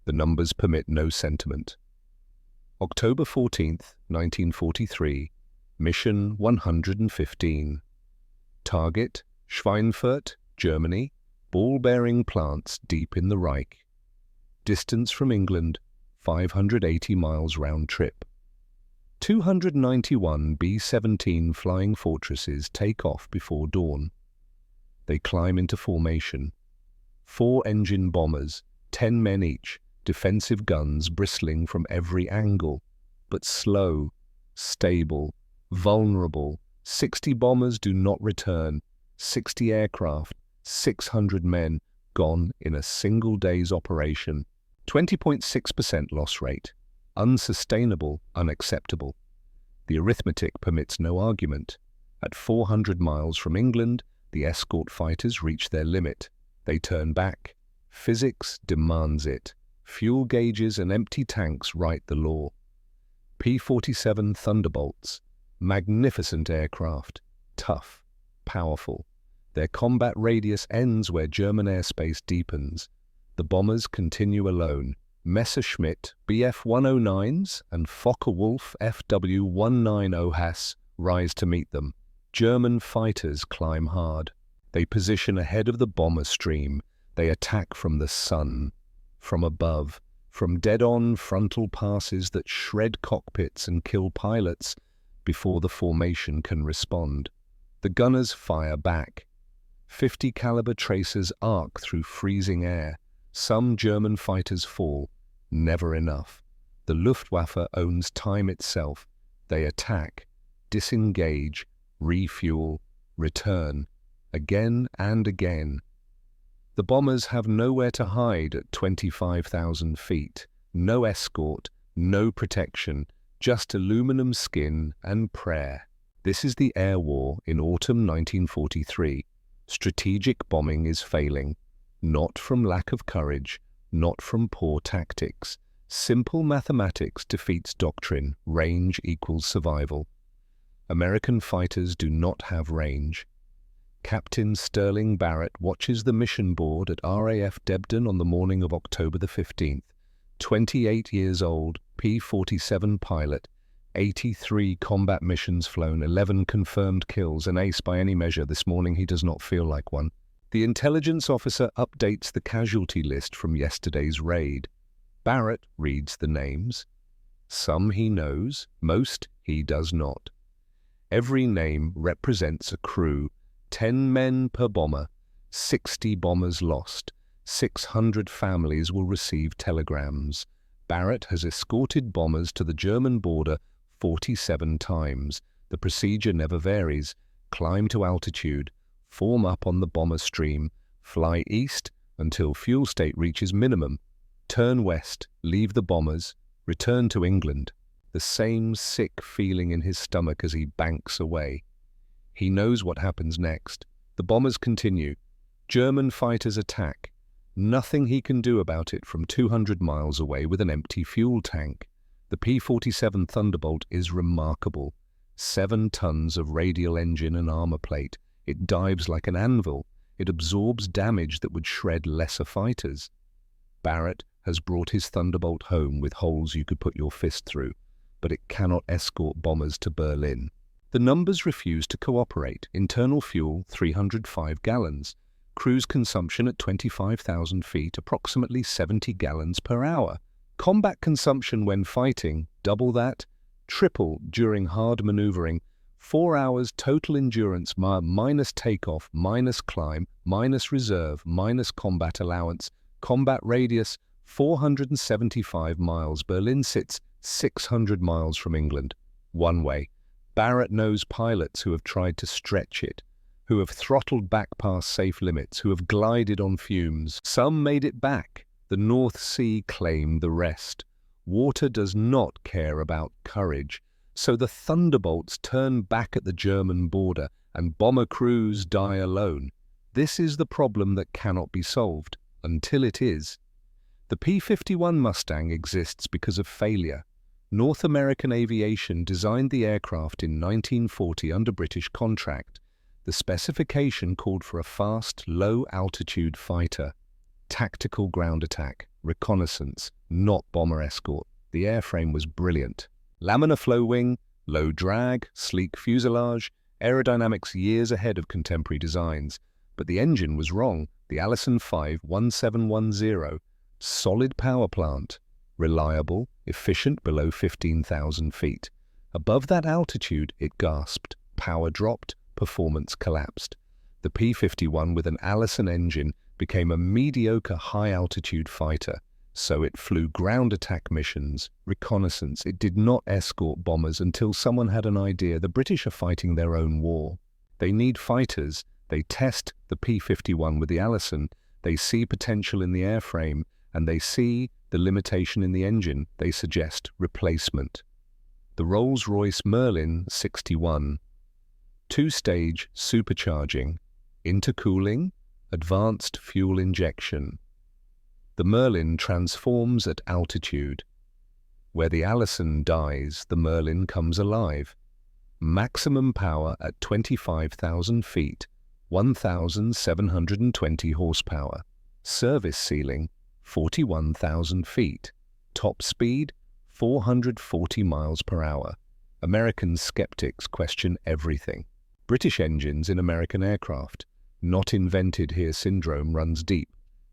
The numbers permit no sentiment. October 14th, 1943, Mission 115. Target, Schweinfurt, Germany, ball-bearing plants deep in the Reich. Distance from England, 580 miles round trip. 291 B-17 Flying Fortresses take off before dawn. They climb into formation. 4-engine bombers, 10 men each, defensive guns bristling from every angle, but slow, stable, vulnerable. 60 bombers do not return, 60 aircraft, 600 men gone in a single day's operation. 20.6% loss rate. Unsustainable, unacceptable. The arithmetic permits no argument. At 400 miles from England, the escort fighters reach their limit. They turn back. Physics demands it. Fuel gauges and empty tanks write the law. P-47 Thunderbolts. Magnificent aircraft. Tough. Powerful. Their combat radius ends where German airspace deepens. The bombers continue alone. Messerschmitt Bf-109s and Focke-Wulf FW-190 Hass rise to meet them. German fighters climb hard. They position ahead of the bomber stream. They attack from the sun, from above, from dead-on frontal passes that shred cockpits and kill pilots before the formation can respond. The gunners fire back. 50 caliber tracers arc through freezing air. Some German fighters fall. Never enough. The Luftwaffe owns time itself. They attack, disengage, refuel, return, again and again. The bombers have nowhere to hide at 25,000 feet. No escort, no protection, just aluminum skin and prayer. This is the air war in autumn 1943. Strategic bombing is failing. Not from lack of courage, not from poor tactics. Simple mathematics defeats doctrine. Range equals survival. American fighters do not have range. Captain Sterling Barrett watches the mission board at RAF Debden on the morning of October the 15th. 28 years old, P-47 pilot, 83 combat missions flown, 11 confirmed kills, an ace by any measure. This morning he does not feel like one. The intelligence officer updates the casualty list from yesterday's raid. Barrett reads the names. Some he knows, most he does not. Every name represents a crew. 10 men per bomber, 60 bombers lost. 600 families will receive telegrams. Barrett has escorted bombers to the German border 47 times. The procedure never varies. Climb to altitude, form up on the bomber stream, fly east until fuel state reaches minimum, turn west, leave the bombers, return to England. The same sick feeling in his stomach as he banks away. He knows what happens next. The bombers continue. German fighters attack. Nothing he can do about it from 200 miles away with an empty fuel tank. The P-47 Thunderbolt is remarkable. 7 tons of radial engine and armor plate. It dives like an anvil. It absorbs damage that would shred lesser fighters. Barrett has brought his Thunderbolt home with holes you could put your fist through, but it cannot escort bombers to Berlin. The numbers refuse to cooperate. Internal fuel, 305 gallons. Cruise consumption at 25,000 feet, approximately 70 gallons per hour. Combat consumption when fighting, double that. Triple during hard maneuvering. 4 hours total endurance minus takeoff, minus climb, minus reserve, minus combat allowance. Combat radius, 475 miles. Berlin sits 600 miles from England. One way. Barrett knows pilots who have tried to stretch it, who have throttled back past safe limits, who have glided on fumes. Some made it back. The North Sea claimed the rest. Water does not care about courage, so the Thunderbolts turn back at the German border and bomber crews die alone. This is the problem that cannot be solved, until it is. The P-51 Mustang exists because of failure. North American Aviation designed the aircraft in 1940 under British contract. The specification called for a fast, low-altitude fighter. Tactical ground attack, reconnaissance, not bomber escort. The airframe was brilliant. Laminar flow wing, low drag, sleek fuselage, aerodynamics years ahead of contemporary designs. But the engine was wrong. The Allison 5-1710, solid power plant, reliable, efficient below 15,000 feet. Above that altitude, it gasped. Power dropped, performance collapsed. The P-51 with an Allison engine became a mediocre high-altitude fighter. So it flew ground attack missions, reconnaissance. It did not escort bombers until someone had an idea. The British are fighting their own war. They need fighters. They test the P-51 with the Allison. They see potential in the airframe, and they see the limitation in the engine. They suggest replacement. The Rolls-Royce Merlin 61. Two-stage supercharging, intercooling, advanced fuel injection. The Merlin transforms at altitude. Where the Allison dies, the Merlin comes alive. Maximum power at 25,000 feet, 1,720 horsepower. Service ceiling, 41,000 feet. Top speed, 440 miles per hour. American skeptics question everything. British engines in American aircraft. Not invented here syndrome runs deep.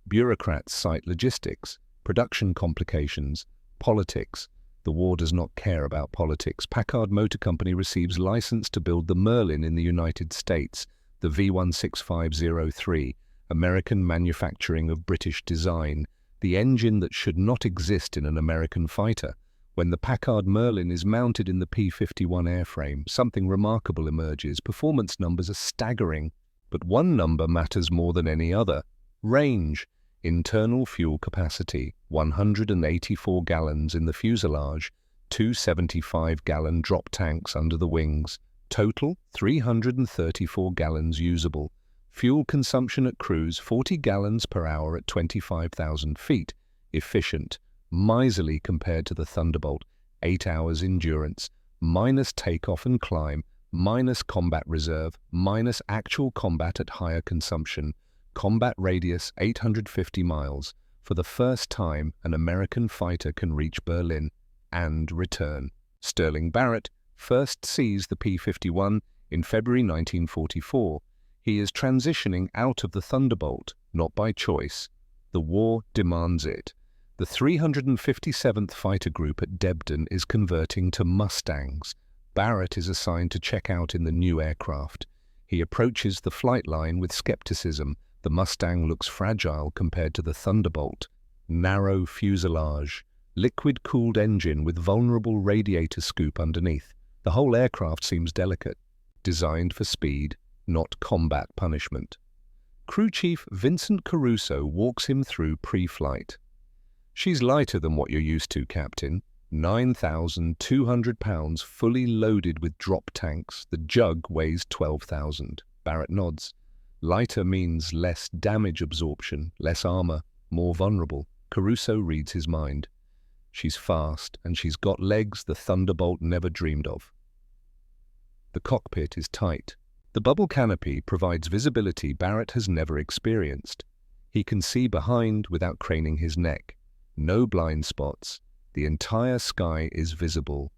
Bureaucrats cite logistics, production complications, politics. The war does not care about politics. Packard Motor Company receives license to build the Merlin in the United States, the V16503, American manufacturing of British design, the engine that should not exist in an American fighter. When the Packard Merlin is mounted in the P-51 airframe, something remarkable emerges. Performance numbers are staggering, but one number matters more than any other. Range. Internal fuel capacity, 184 gallons in the fuselage, 275-gallon drop tanks under the wings. Total, 334 gallons usable. Fuel consumption at cruise, 40 gallons per hour at 25,000 feet. Efficient, miserly compared to the Thunderbolt. 8 hours endurance, minus takeoff and climb, minus combat reserve, minus actual combat at higher consumption. Combat radius 850 miles. For the first time, an American fighter can reach Berlin and return. Sterling Barrett first sees the P-51 in February 1944. He is transitioning out of the Thunderbolt, not by choice. The war demands it. The 357th Fighter Group at Debden is converting to Mustangs. Barrett is assigned to check out in the new aircraft. He approaches the flight line with skepticism. The Mustang looks fragile compared to the Thunderbolt. Narrow fuselage, liquid-cooled engine with vulnerable radiator scoop underneath. The whole aircraft seems delicate, designed for speed, not combat punishment. Crew Chief Vincent Caruso walks him through pre-flight. "She's lighter than what you're used to, Captain. 9,200 pounds fully loaded with drop tanks. The jug weighs 12,000. Barrett nods. Lighter means less damage absorption, less armor, more vulnerable. Caruso reads his mind. She's fast, and she's got legs the Thunderbolt never dreamed of. The cockpit is tight. The bubble canopy provides visibility Barrett has never experienced. He can see behind without craning his neck. No blind spots. The entire sky is visible.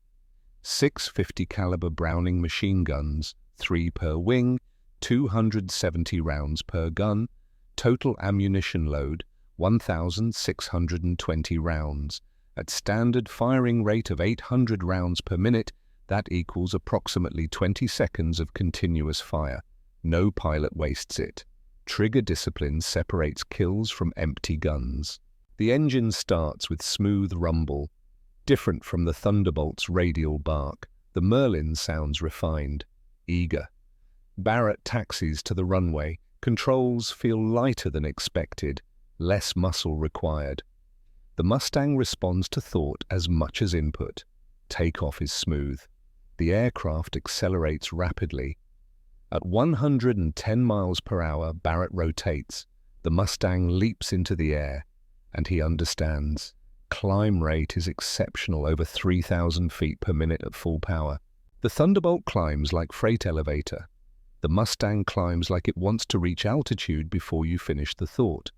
650 caliber Browning machine guns, 3 per wing, 270 rounds per gun. Total ammunition load, 1,620 rounds. At standard firing rate of 800 rounds per minute, that equals approximately 20 seconds of continuous fire. No pilot wastes it. Trigger discipline separates kills from empty guns. The engine starts with smooth rumble. Different from the Thunderbolt's radial bark, the Merlin sounds refined, eager. Barrett taxis to the runway. Controls feel lighter than expected, less muscle required. The Mustang responds to thought as much as input. Takeoff is smooth. The aircraft accelerates rapidly. At 110 miles per hour, Barrett rotates. The Mustang leaps into the air, and he understands. Climb rate is exceptional, over 3,000 feet per minute at full power. The Thunderbolt climbs like freight elevator. The Mustang climbs like it wants to reach altitude before you finish the thought.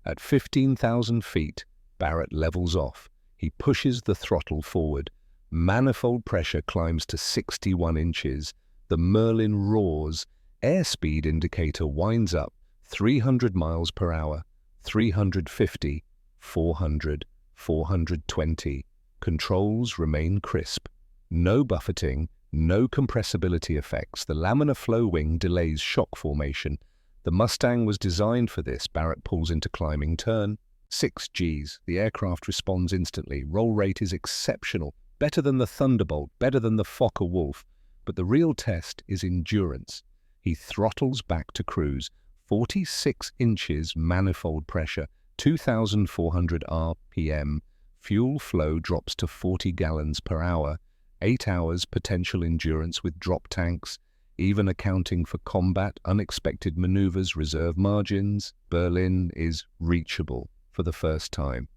At 15,000 feet, Barrett levels off. He pushes the throttle forward. Manifold pressure climbs to 61 inches. The Merlin roars. Airspeed indicator winds up. 300 miles per hour, 350, 400, 420. Controls remain crisp. No buffeting, no compressibility effects. The laminar flow wing delays shock formation. The Mustang was designed for this. Barrett pulls into climbing turn. 6 Gs. The aircraft responds instantly. Roll rate is exceptional. Better than the Thunderbolt, better than the Fokker-Wulf. But the real test is endurance. He throttles back to cruise. 46 inches manifold pressure, 2,400 RPM. Fuel flow drops to 40 gallons per hour. 8 hours potential endurance with drop tanks, even accounting for combat, unexpected maneuvers, reserve margins. Berlin is reachable for the first time.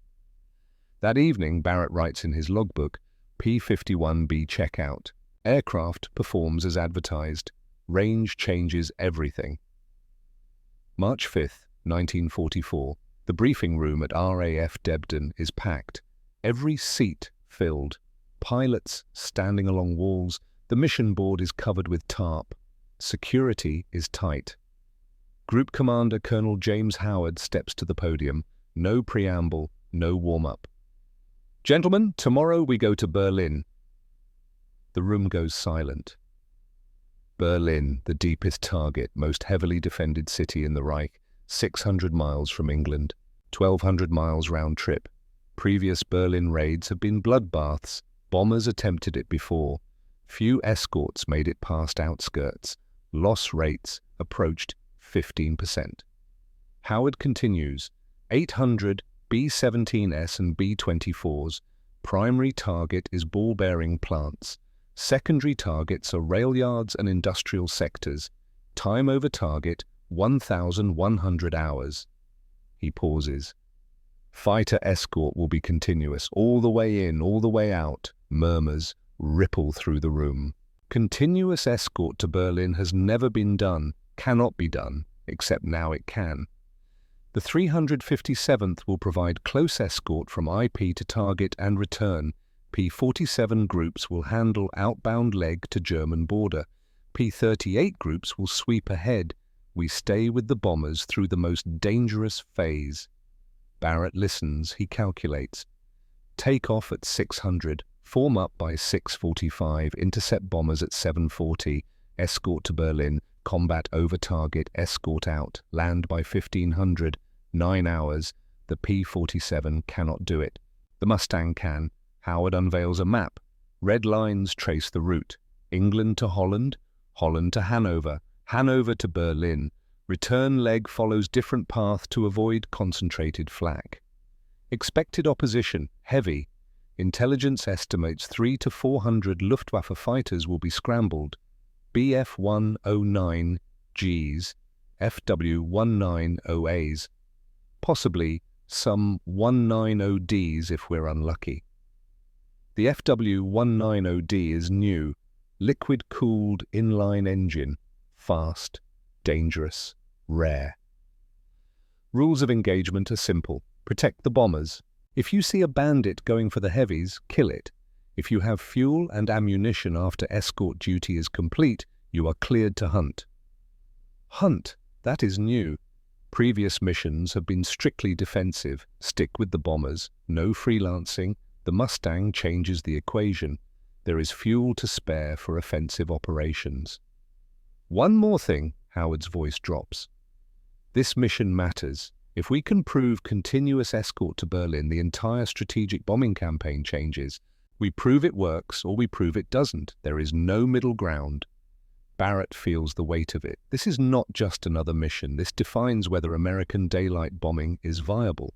That evening, Barrett writes in his logbook, P-51B checkout. Aircraft performs as advertised. Range changes everything. March 5, 1944. The briefing room at RAF Debden is packed. Every seat filled. Pilots standing along walls. The mission board is covered with tarp. Security is tight. Group Commander Colonel James Howard steps to the podium. No preamble, no warm-up. Gentlemen, tomorrow we go to Berlin. The room goes silent. Berlin, the deepest target, most heavily defended city in the Reich, 600 miles from England, 1,200 miles round trip. Previous Berlin raids have been bloodbaths. Bombers attempted it before. Few escorts made it past outskirts. Loss rates approached 15%. Howard continues, 800 B-17S and B-24s. Primary target is ball-bearing plants. Secondary targets are rail yards and industrial sectors. Time over target, 1,100 hours. He pauses. Fighter escort will be continuous, all the way in, all the way out. Murmurs ripple through the room. Continuous escort to Berlin has never been done, cannot be done, except now it can. The 357th will provide close escort from IP to target and return. P-47 groups will handle outbound leg to German border. P-38 groups will sweep ahead. We stay with the bombers through the most dangerous phase. Barrett listens, he calculates. Take off at 600, form up by 6:45, intercept bombers at 7:40, escort to Berlin, combat over target, escort out, land by 1500, 9 hours. The P-47 cannot do it. The Mustang can. Howard unveils a map. Red lines trace the route. England to Holland, Holland to Hanover, Hanover to Berlin. Return leg follows different path to avoid concentrated flak. Expected opposition, heavy. Intelligence estimates 300 to 400 Luftwaffe fighters will be scrambled. Bf-109Gs, FW-190As. Possibly some 190Ds if we're unlucky. The FW-190D is new, liquid-cooled inline engine, fast, dangerous, rare. Rules of engagement are simple. Protect the bombers. If you see a bandit going for the heavies, kill it. If you have fuel and ammunition after escort duty is complete, you are cleared to hunt. Hunt, that is new. Previous missions have been strictly defensive. Stick with the bombers. No freelancing. The Mustang changes the equation. There is fuel to spare for offensive operations. One more thing, Howard's voice drops. This mission matters. If we can prove continuous escort to Berlin, the entire strategic bombing campaign changes. We prove it works or we prove it doesn't. There is no middle ground. Barrett feels the weight of it. This is not just another mission. This defines whether American daylight bombing is viable.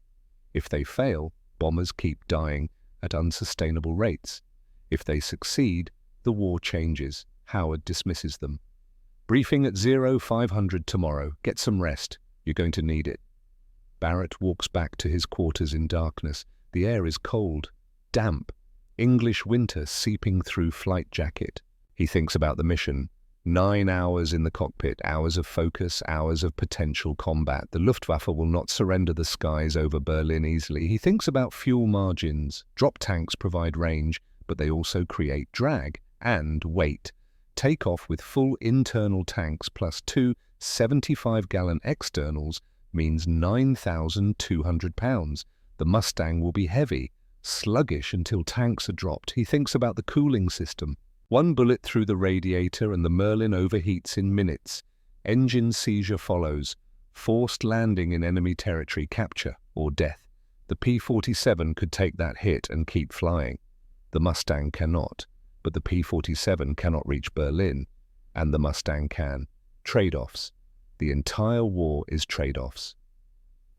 If they fail, bombers keep dying at unsustainable rates. If they succeed, the war changes. Howard dismisses them. Briefing at 0500 tomorrow. Get some rest. You're going to need it. Barrett walks back to his quarters in darkness. The air is cold, damp, English winter seeping through flight jacket. He thinks about the mission. 9 hours in the cockpit, hours of focus, hours of potential combat. The Luftwaffe will not surrender the skies over Berlin easily. He thinks about fuel margins. Drop tanks provide range, but they also create drag and weight. Takeoff with full internal tanks plus two 75-gallon externals means 9,200 pounds. The Mustang will be heavy, sluggish until tanks are dropped. He thinks about the cooling system. One bullet through the radiator and the Merlin overheats in minutes. Engine seizure follows. Forced landing in enemy territory, capture or death. The P-47 could take that hit and keep flying. The Mustang cannot, but the P-47 cannot reach Berlin, and the Mustang can. Trade-offs. The entire war is trade-offs.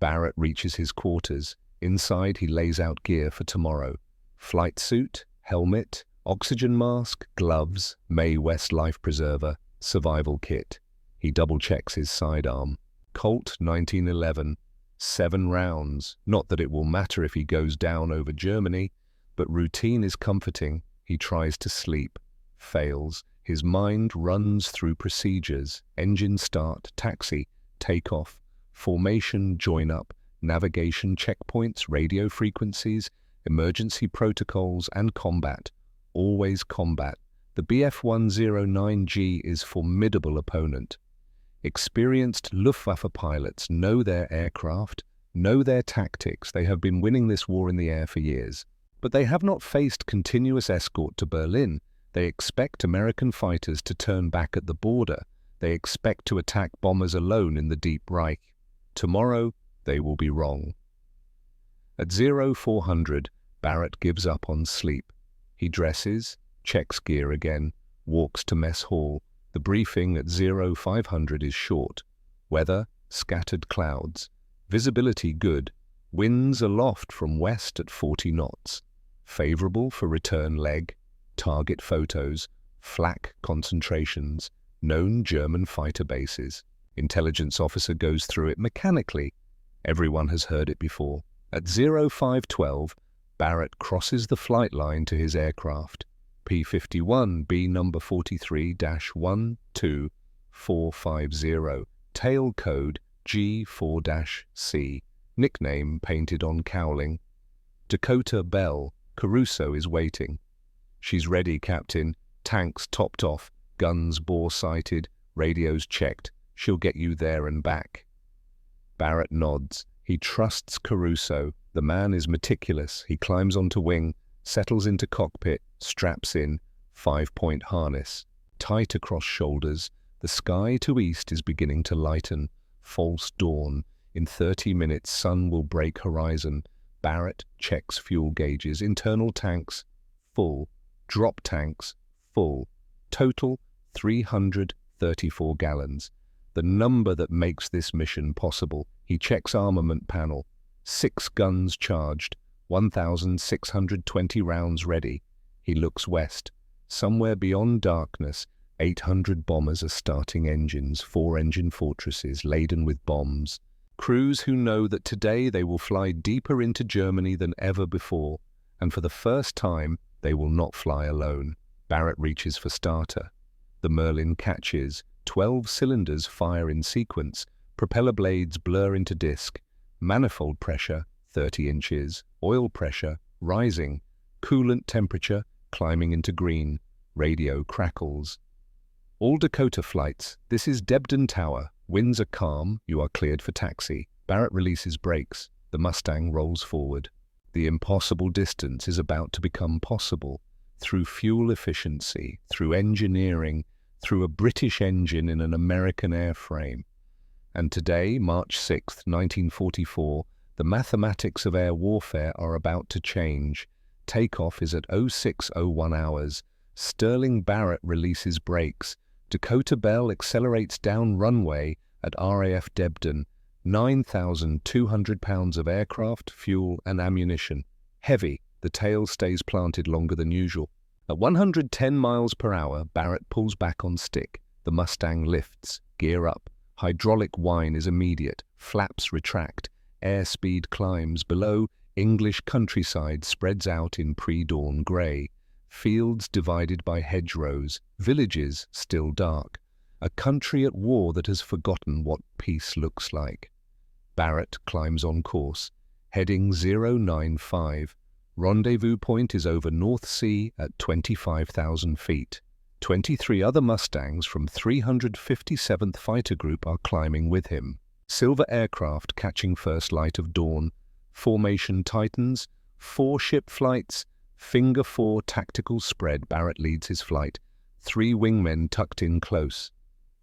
Barrett reaches his quarters. Inside, he lays out gear for tomorrow. Flight suit, helmet, oxygen mask, gloves, Mae West life preserver, survival kit. He double-checks his sidearm. Colt 1911, 7 rounds. Not that it will matter if he goes down over Germany, but routine is comforting. He tries to sleep, fails. His mind runs through procedures: engine start, taxi, takeoff, formation, join up, navigation checkpoints, radio frequencies, emergency protocols, and combat. Always combat. The Bf-109G is formidable opponent. Experienced Luftwaffe pilots know their aircraft, know their tactics. They have been winning this war in the air for years. But they have not faced continuous escort to Berlin. They expect American fighters to turn back at the border. They expect to attack bombers alone in the Deep Reich. Tomorrow, they will be wrong. At 0400, Barrett gives up on sleep. He dresses, checks gear again, walks to mess hall. The briefing at 0500 is short. Weather, scattered clouds. Visibility good. Winds aloft from west at 40 knots. Favorable for return leg. Target photos. Flak concentrations. Known German fighter bases. Intelligence officer goes through it mechanically. Everyone has heard it before. At 0512, Barrett crosses the flight line to his aircraft. P-51B number 43-12450. Tail code G4-C. Nickname painted on cowling. Dakota Bell. Caruso is waiting. She's ready, Captain. Tanks topped off. Guns bore-sighted. Radios checked. She'll get you there and back. Barrett nods. He trusts Caruso. The man is meticulous. He climbs onto wing, settles into cockpit, straps in, 5-point harness. Tight across shoulders. The sky to east is beginning to lighten. False dawn. In 30 minutes, sun will break horizon. Barrett checks fuel gauges. Internal tanks, full. Drop tanks, full. Total, 334 gallons. The number that makes this mission possible. He checks armament panel. 6 guns charged. 1,620 rounds ready. He looks west. Somewhere beyond darkness, 800 bombers are starting engines, 4 engine fortresses laden with bombs. Crews who know that today they will fly deeper into Germany than ever before, and for the first time, they will not fly alone. Barrett reaches for starter. The Merlin catches. 12 cylinders fire in sequence. Propeller blades blur into disk. Manifold pressure, 30 inches. Oil pressure, rising. Coolant temperature, climbing into green. Radio crackles. All Dakota flights. This is Debden Tower. Winds are calm. You are cleared for taxi. Barrett releases brakes. The Mustang rolls forward. The impossible distance is about to become possible. Through fuel efficiency, through engineering, through a British engine in an American airframe. And today, March 6, 1944, the mathematics of air warfare are about to change. Takeoff is at 0601 hours. Sterling Barrett releases brakes. Dakota Bell accelerates down runway at RAF Debden. 9,200 pounds of aircraft, fuel, and ammunition. Heavy, the tail stays planted longer than usual. At 110 miles per hour, Barrett pulls back on stick. The Mustang lifts. Gear up. Hydraulic whine is immediate. Flaps retract. Airspeed climbs. Below, English countryside spreads out in pre-dawn grey. Fields divided by hedgerows, villages still dark. A country at war that has forgotten what peace looks like. Barrett climbs on course, heading 095. Rendezvous point is over North Sea at 25,000 feet. 23 other Mustangs from 357th Fighter Group are climbing with him. Silver aircraft catching first light of dawn. Formation tightens. 4 ship flights. Finger 4 tactical spread. Barrett leads his flight. 3 wingmen tucked in close.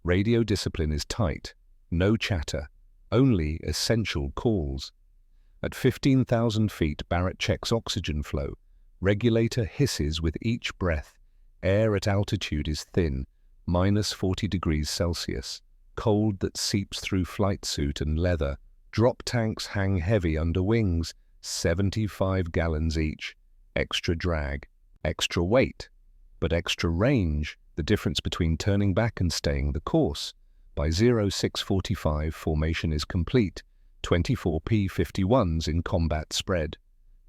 Radio discipline is tight. No chatter. Only essential calls. At 15,000 feet, Barrett checks oxygen flow. Regulator hisses with each breath. Air at altitude is thin, -40 degrees Celsius. Cold that seeps through flight suit and leather. Drop tanks hang heavy under wings, 75 gallons each. Extra drag, extra weight, but extra range, the difference between turning back and staying the course. By 0645, formation is complete. 24 P-51s in combat spread.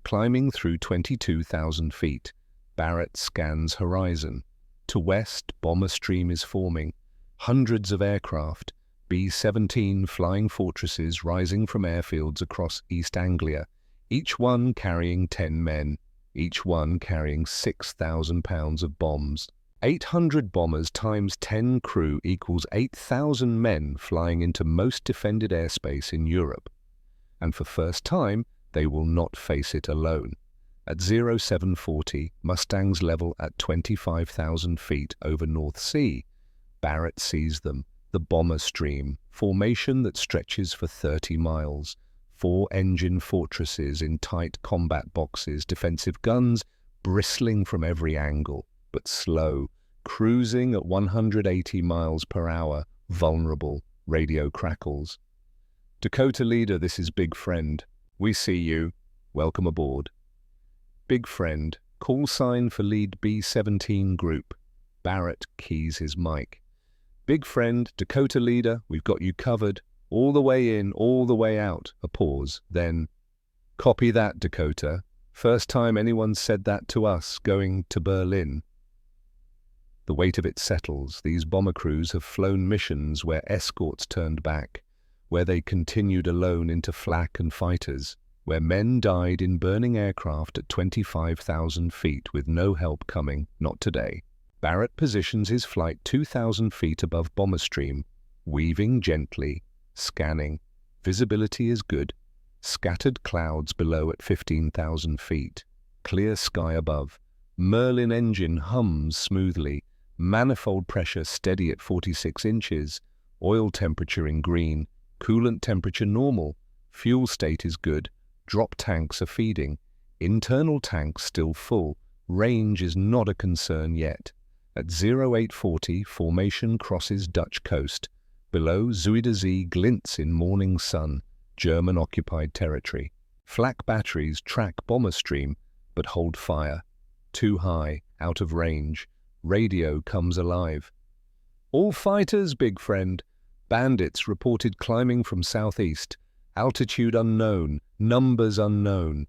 Climbing through 22,000 feet, Barrett scans horizon. To west, bomber stream is forming. Hundreds of aircraft, B-17 flying fortresses rising from airfields across East Anglia, each one carrying 10 men, each one carrying 6,000 pounds of bombs. 800 bombers times 10 crew equals 8,000 men flying into most defended airspace in Europe. And for first time, they will not face it alone. At 0740, Mustangs level at 25,000 feet over North Sea. Barrett sees them, the bomber stream, formation that stretches for 30 miles. 4 engine fortresses in tight combat boxes, defensive guns bristling from every angle. But slow, cruising at 180 miles per hour, vulnerable, radio crackles. Dakota Leader, this is Big Friend. We see you. Welcome aboard. Big Friend, call sign for lead B-17 group. Barrett keys his mic. Big Friend, Dakota Leader, we've got you covered. All the way in, all the way out. A pause, then, copy that, Dakota. First time anyone said that to us, going to Berlin. The weight of it settles. These bomber crews have flown missions where escorts turned back, where they continued alone into flak and fighters, where men died in burning aircraft at 25,000 feet with no help coming, not today. Barrett positions his flight 2,000 feet above bomber stream, weaving gently, scanning. Visibility is good. Scattered clouds below at 15,000 feet. Clear sky above. Merlin engine hums smoothly. Manifold pressure steady at 46 inches. Oil temperature in green. Coolant temperature normal. Fuel state is good. Drop tanks are feeding. Internal tanks still full. Range is not a concern yet. At 0840, formation crosses Dutch coast. Below, Zuiderzee glints in morning sun. German-occupied territory. Flak batteries track bomber stream, but hold fire. Too high, out of range. Radio comes alive. All fighters, Big Friend. Bandits reported climbing from southeast. Altitude unknown, numbers unknown.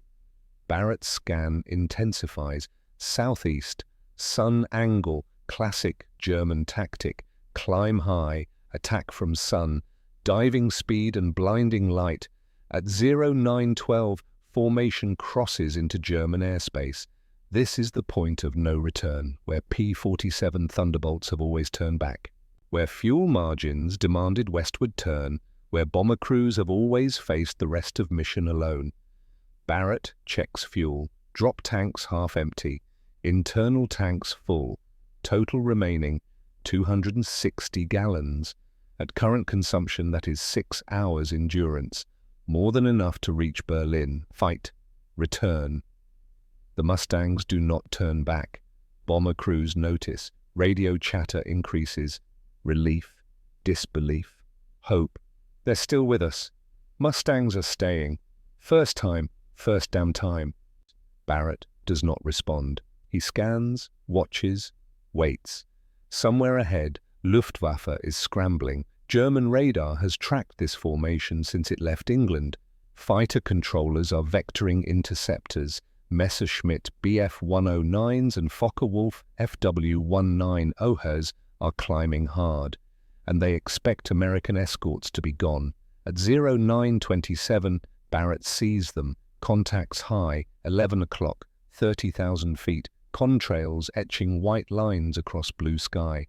Barrett's scan intensifies. Southeast, sun angle, classic German tactic. Climb high, attack from sun. Diving speed and blinding light. At 0912, formation crosses into German airspace. This is the point of no return, where P-47 Thunderbolts have always turned back, where fuel margins demanded westward turn, where bomber crews have always faced the rest of mission alone. Barrett checks fuel, drop tanks half empty, internal tanks full, total remaining 260 gallons. At current consumption, that is 6 hours endurance, more than enough to reach Berlin, fight, return. The Mustangs do not turn back. Bomber crews notice. Radio chatter increases. Relief, disbelief, hope. They're still with us. Mustangs are staying. First time, first damn time. Barrett does not respond. He scans, watches, waits. Somewhere ahead, Luftwaffe is scrambling. German radar has tracked this formation since it left England. Fighter controllers are vectoring interceptors. Messerschmitt Bf-109s and Focke-Wulf FW-19OHs are climbing hard, and they expect American escorts to be gone. At 09:27, Barrett sees them, contacts high, 11 o'clock, 30,000 feet, contrails etching white lines across blue sky.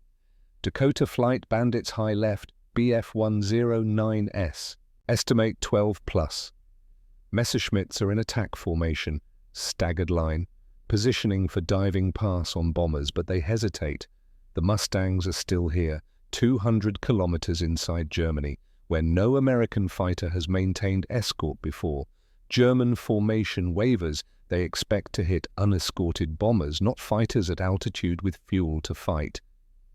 Dakota Flight Bandits high left, Bf-109S, estimate 12 plus. Messerschmitts are in attack formation, staggered line, positioning for diving pass on bombers, but they hesitate. The Mustangs are still here, 200 kilometers inside Germany, where no American fighter has maintained escort before. German formation wavers. They expect to hit unescorted bombers, not fighters at altitude with fuel to fight.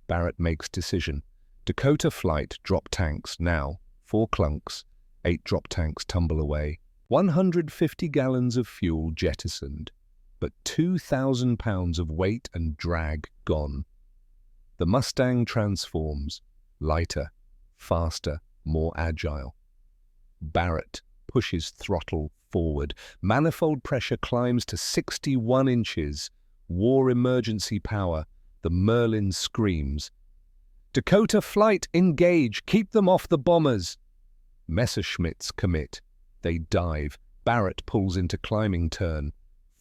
Barrett makes decision. Dakota Flight drop tanks now, 4 clunks, 8 drop tanks tumble away. 150 gallons of fuel jettisoned, but 2,000 pounds of weight and drag gone. The Mustang transforms, lighter, faster, more agile. Barrett pushes throttle forward. Manifold pressure climbs to 61 inches. War emergency power. The Merlin screams. Dakota Flight, engage! Keep them off the bombers! Messerschmitts commit. They dive. Barrett pulls into climbing turn.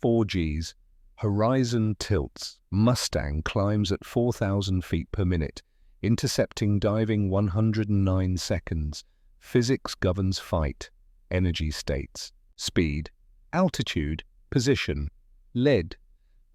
4 Gs. Horizon tilts. Mustang climbs at 4,000 feet per minute, intercepting diving 109 seconds. Physics governs fight. Energy states. Speed. Altitude. Position. Lead.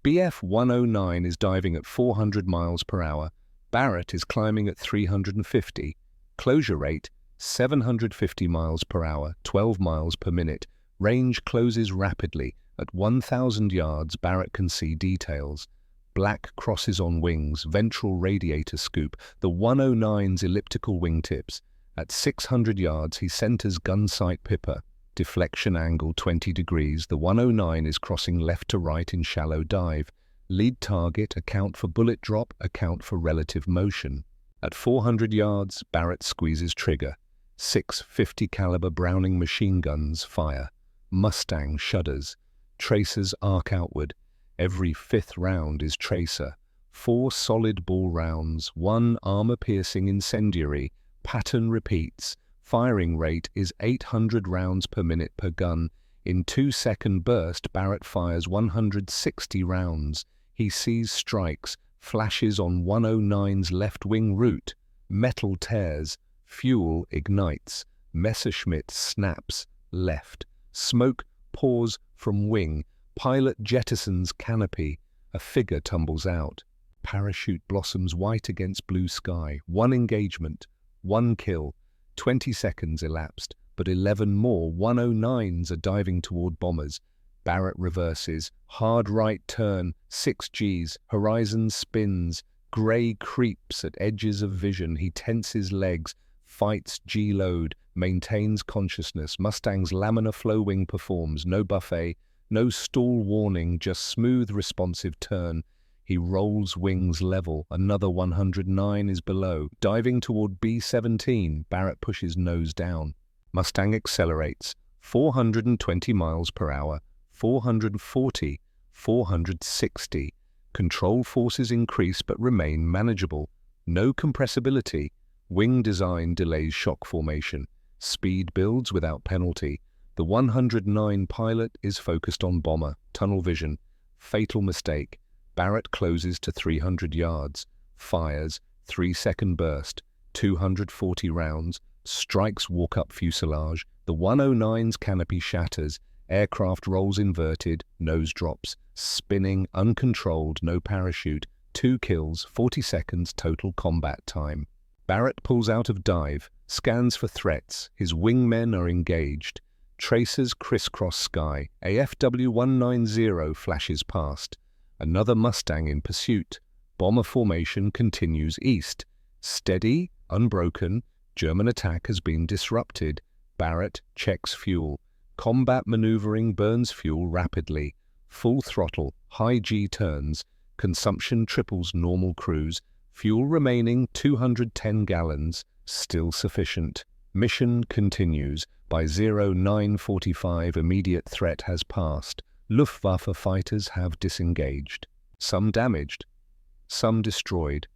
Bf-109 is diving at 400 miles per hour. Barrett is climbing at 350. Closure rate, 750 miles per hour, 12 miles per minute. Range closes rapidly. At 1,000 yards, Barrett can see details. Black crosses on wings, ventral radiator scoop, the 109's elliptical wingtips. At 600 yards, he centers gun sight pipper. Deflection angle 20 degrees. The 109 is crossing left to right in shallow dive. Lead target, account for bullet drop, account for relative motion. At 400 yards, Barrett squeezes trigger. 6 50 caliber Browning machine guns fire. Mustang shudders. Tracers arc outward. Every 5th round is tracer. 4 solid ball rounds, 1 armor-piercing incendiary. Pattern repeats. Firing rate is 800 rounds per minute per gun. In 2-second burst, Barrett fires 160 rounds. He sees strikes, flashes on 109's left wing route. Metal tears. Fuel ignites. Messerschmitt snaps. Left. Smoke pours from wing. Pilot jettisons canopy. A figure tumbles out. Parachute blossoms white against blue sky. 1 engagement. 1 kill. 20 seconds elapsed, but 11 more 109s are diving toward bombers. Barrett reverses. Hard right turn. 6 Gs. Horizon spins. Grey creeps at edges of vision. He tenses legs. Fights G-load. Maintains consciousness. Mustang's laminar flow wing performs. No buffet. No stall warning. Just smooth responsive turn. He rolls wings level. Another 109 is below. Diving toward B-17, Barrett pushes nose down. Mustang accelerates. 420 miles per hour. 440. 460. Control forces increase but remain manageable. No compressibility. Wing design delays shock formation. Speed builds without penalty. The 109 pilot is focused on bomber. Tunnel vision. Fatal mistake. Barrett closes to 300 yards, fires, 3-second burst, 240 rounds, strikes walk-up fuselage. The 109's canopy shatters, aircraft rolls inverted, nose drops, spinning, uncontrolled, no parachute, 2 kills, 40 seconds total combat time. Barrett pulls out of dive, scans for threats. His wingmen are engaged. Tracers crisscross sky. AFW-190 flashes past. Another Mustang in pursuit. Bomber formation continues east. Steady, unbroken. German attack has been disrupted. Barrett checks fuel. Combat maneuvering burns fuel rapidly. Full throttle, high G turns. Consumption triples normal cruise. Fuel remaining 210 gallons. Still sufficient. Mission continues. By 09:45, immediate threat has passed. Luftwaffe fighters have disengaged, some damaged, some destroyed,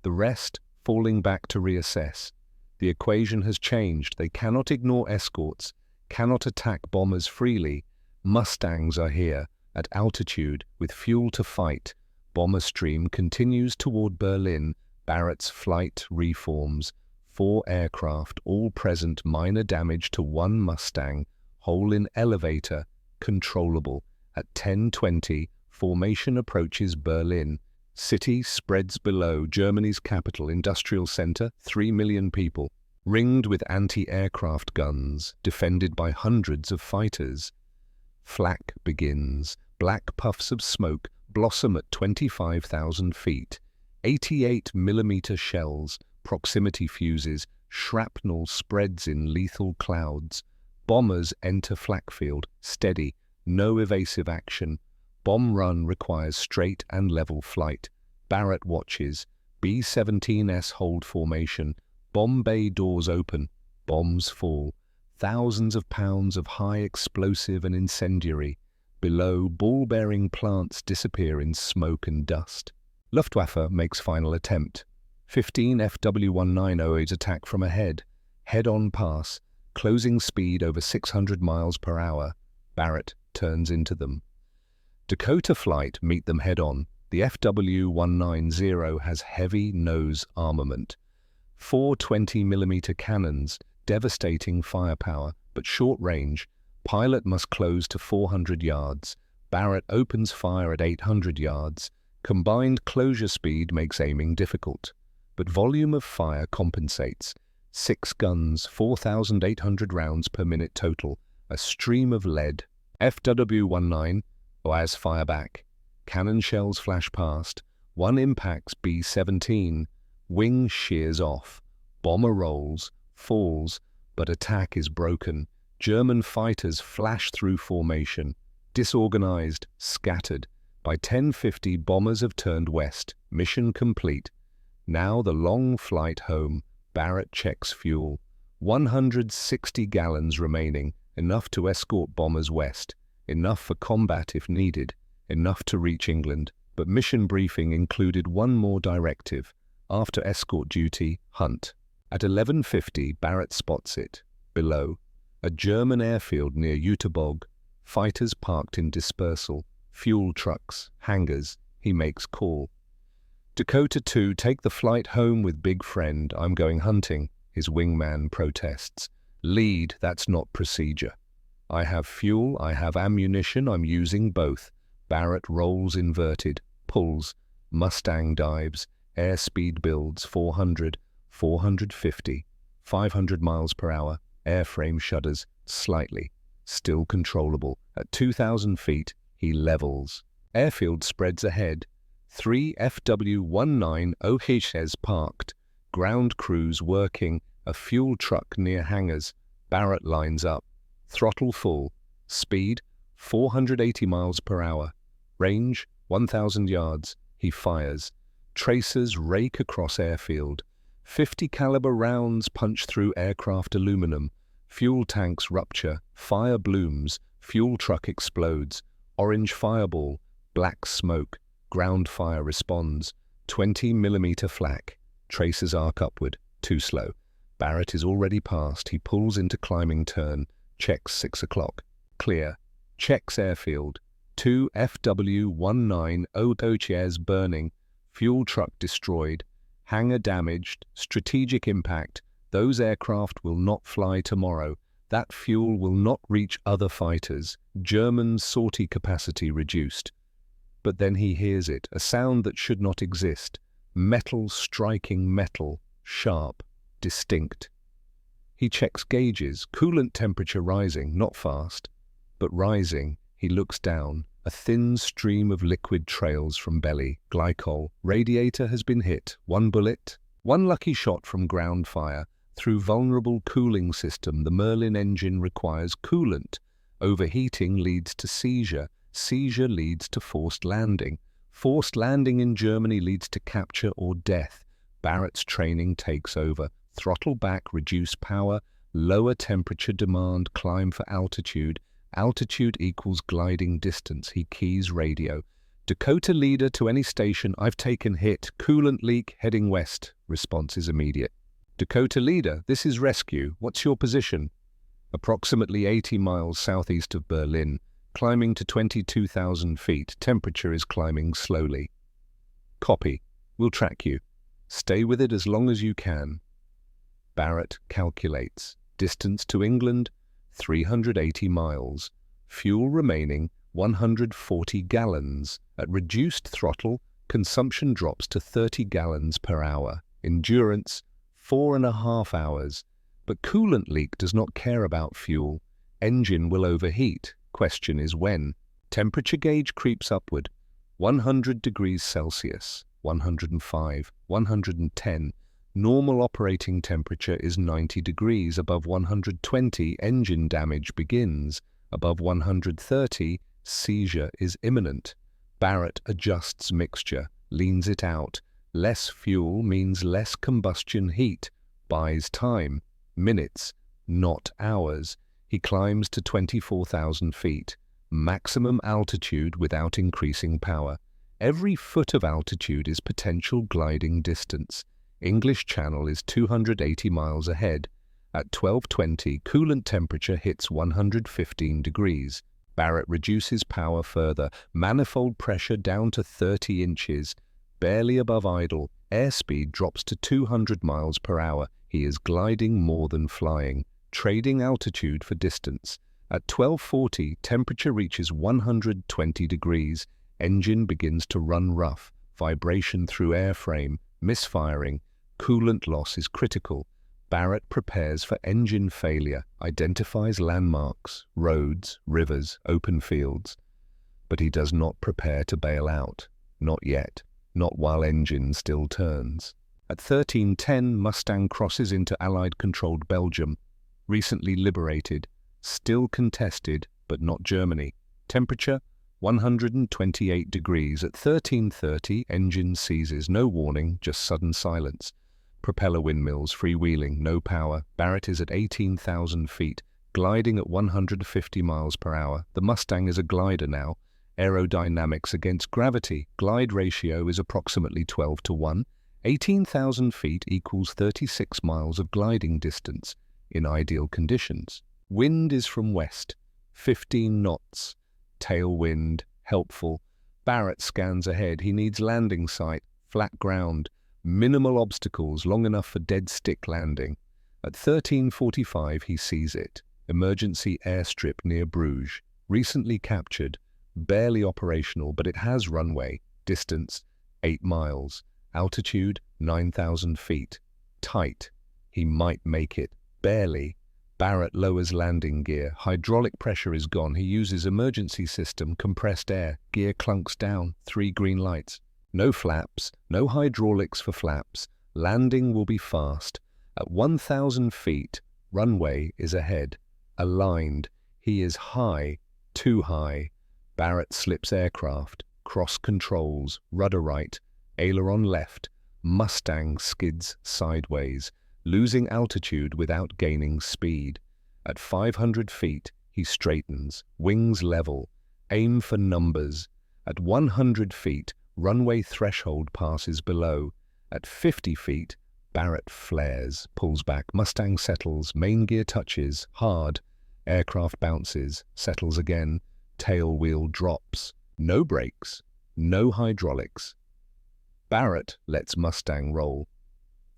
the rest falling back to reassess. The equation has changed. They cannot ignore escorts, cannot attack bombers freely. Mustangs are here, at altitude, with fuel to fight. Bomber stream continues toward Berlin. Barrett's flight reforms. 4 aircraft, all present, minor damage to 1 Mustang. Hole in elevator, controllable. At 10:20, formation approaches Berlin. City spreads below, Germany's capital, industrial center, 3 million people. Ringed with anti-aircraft guns, defended by hundreds of fighters. Flak begins. Black puffs of smoke blossom at 25,000 feet. 88mm shells, proximity fuses, shrapnel spreads in lethal clouds. Bombers enter flak field, steady, no evasive action. Bomb run requires straight and level flight. Barrett watches. B-17S hold formation. Bomb bay doors open. Bombs fall. Thousands of pounds of high explosive and incendiary. Below, ball-bearing plants disappear in smoke and dust. Luftwaffe makes final attempt. 15 FW-1908s attack from ahead. Head-on pass. Closing speed over 600 miles per hour. Barrett turns into them. Dakota flight meet them head-on. The FW-190 has heavy nose armament. 4 20mm cannons, devastating firepower, but short range. Pilot must close to 400 yards. Barrett opens fire at 800 yards. Combined closure speed makes aiming difficult, but volume of fire compensates. 6 guns, 4,800 rounds per minute total. A stream of lead. FW-19 Oaz fire back. Cannon shells flash past. 1 impacts B-17. Wing shears off. Bomber rolls, falls, but attack is broken. German fighters flash through formation. Disorganized, scattered. By 10:50, bombers have turned west. Mission complete. Now the long flight home. Barrett checks fuel. 160 gallons remaining, enough to escort bombers west. Enough for combat if needed. Enough to reach England. But mission briefing included one more directive. After escort duty, hunt. At 11:50, Barrett spots it. Below, a German airfield near Jüterbog. Fighters parked in dispersal. Fuel trucks, hangars. He makes call. Dakota 2, take the flight home with big friend. I'm going hunting. His wingman protests. Lead, that's not procedure. I have fuel, I have ammunition, I'm using both. Barrett rolls inverted, pulls. Mustang dives. Airspeed builds 400, 450, 500 miles per hour. Airframe shudders slightly. Still controllable. At 2,000 feet, he levels. Airfield spreads ahead. 3 FW-19OHs parked. Ground crews working. A fuel truck near hangars. Barrett lines up. Throttle full. Speed 480 miles per hour. Range 1,000 yards. He fires. Tracers rake across airfield. 50 caliber rounds punch through aircraft aluminum. Fuel tanks rupture. Fire blooms. Fuel truck explodes. Orange fireball. Black smoke. Ground fire responds. 20mm flak. Tracers arc upward. Too slow. Barrett is already past. He pulls into climbing turn. Checks 6 o'clock. Clear. Checks airfield. 2 FW-19OHs burning. Fuel truck destroyed. Hangar damaged. Strategic impact. Those aircraft will not fly tomorrow. That fuel will not reach other fighters. German sortie capacity reduced. But then he hears it, a sound that should not exist. Metal striking metal, sharp, distinct. He checks gauges, coolant temperature rising, not fast, but rising. He looks down. A thin stream of liquid trails from belly, glycol. Radiator has been hit. 1 bullet. 1 lucky shot from ground fire. Through vulnerable cooling system, the Merlin engine requires coolant. Overheating leads to seizure. Seizure leads to forced landing. Forced landing in Germany leads to capture or death. Barrett's training takes over. Throttle back, reduce power, lower temperature demand, climb for altitude. Altitude equals gliding distance. He keys radio. Dakota leader to any station. I've taken hit. Coolant leak heading west. Response is immediate. Dakota leader, this is rescue. What's your position? Approximately 80 miles southeast of Berlin. Climbing to 22,000 feet. Temperature is climbing slowly. Copy. We'll track you. Stay with it as long as you can. Barrett calculates. Distance to England, 380 miles. Fuel remaining, 140 gallons. At reduced throttle, consumption drops to 30 gallons per hour. Endurance, 4.5 hours. But coolant leak does not care about fuel. Engine will overheat. Question is when. Temperature gauge creeps upward. 100 degrees Celsius, 105, 110. Normal operating temperature is 90 degrees. Above 120, engine damage begins. Above 130, seizure is imminent. Barrett adjusts mixture, leans it out. Less fuel means less combustion heat. Buys time. Minutes, not hours. He climbs to 24,000 feet. Maximum altitude without increasing power. Every foot of altitude is potential gliding distance. English Channel is 280 miles ahead. At 12:20, coolant temperature hits 115 degrees. Barrett reduces power further. Manifold pressure down to 30 inches. Barely above idle. Airspeed drops to 200 miles per hour. He is gliding more than flying, trading altitude for distance. At 12:40, temperature reaches 120 degrees. Engine begins to run rough. Vibration through airframe. Misfiring. Coolant loss is critical. Barrett prepares for engine failure, identifies landmarks, roads, rivers, open fields. But he does not prepare to bail out. Not yet. Not while engine still turns. At 13:10, Mustang crosses into Allied-controlled Belgium. Recently liberated. Still contested, but not Germany. Temperature, 128 degrees. At 13:30, engine seizes. No warning, just sudden silence. Propeller windmills freewheeling, no power. Barrett is at 18,000 feet, gliding at 150 miles per hour. The Mustang is a glider now. Aerodynamics against gravity. Glide ratio is approximately 12:1. 18,000 feet equals 36 miles of gliding distance in ideal conditions. Wind is from west, 15 knots. Tailwind, helpful. Barrett scans ahead. He needs landing site, flat ground. Minimal obstacles, long enough for dead stick landing. At 13:45, he sees it. Emergency airstrip near Bruges. Recently captured. Barely operational, but it has runway. Distance, 8 miles. Altitude, 9,000 feet. Tight. He might make it. Barely. Barrett lowers landing gear. Hydraulic pressure is gone. He uses emergency system, compressed air. Gear clunks down. 3 green lights. No flaps, no hydraulics for flaps. Landing will be fast. At 1,000 feet, runway is ahead. Aligned. He is high, too high. Barrett slips aircraft. Cross controls, rudder right, aileron left. Mustang skids sideways, losing altitude without gaining speed. At 500 feet, he straightens, wings level. Aim for numbers. At 100 feet, runway threshold passes below. At 50 feet, Barrett flares, pulls back. Mustang settles, main gear touches, hard. Aircraft bounces, settles again. Tail wheel drops. No brakes, no hydraulics. Barrett lets Mustang roll.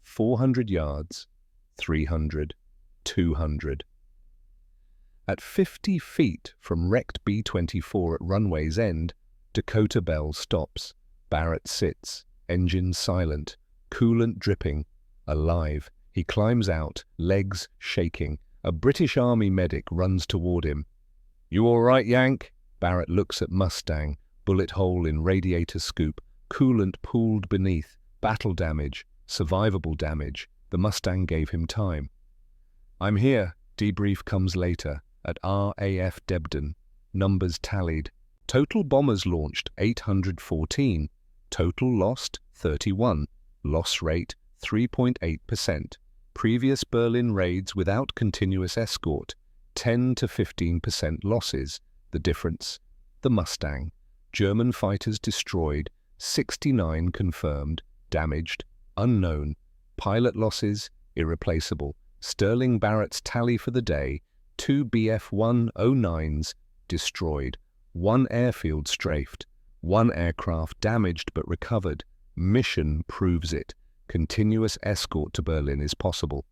400 yards, 300, 200. At 50 feet from wrecked B-24 at runway's end, Dakota Bell stops. Barrett sits, engine silent, coolant dripping, alive. He climbs out, legs shaking. A British Army medic runs toward him. "You all right, Yank?" Barrett looks at Mustang, bullet hole in radiator scoop, coolant pooled beneath, battle damage, survivable damage. The Mustang gave him time. "I'm here." Debrief comes later, at RAF Debden. Numbers tallied. Total bombers launched, 814. Total lost, 31. Loss rate, 3.8%. Previous Berlin raids without continuous escort. 10 to 15% losses. The difference? The Mustang. German fighters destroyed, 69 confirmed, damaged, unknown. Pilot losses, irreplaceable. Sterling Barrett's tally for the day, 2 Bf-109s destroyed, 1 airfield strafed, 1 aircraft damaged but recovered. Mission proves it. Continuous escort to Berlin is possible.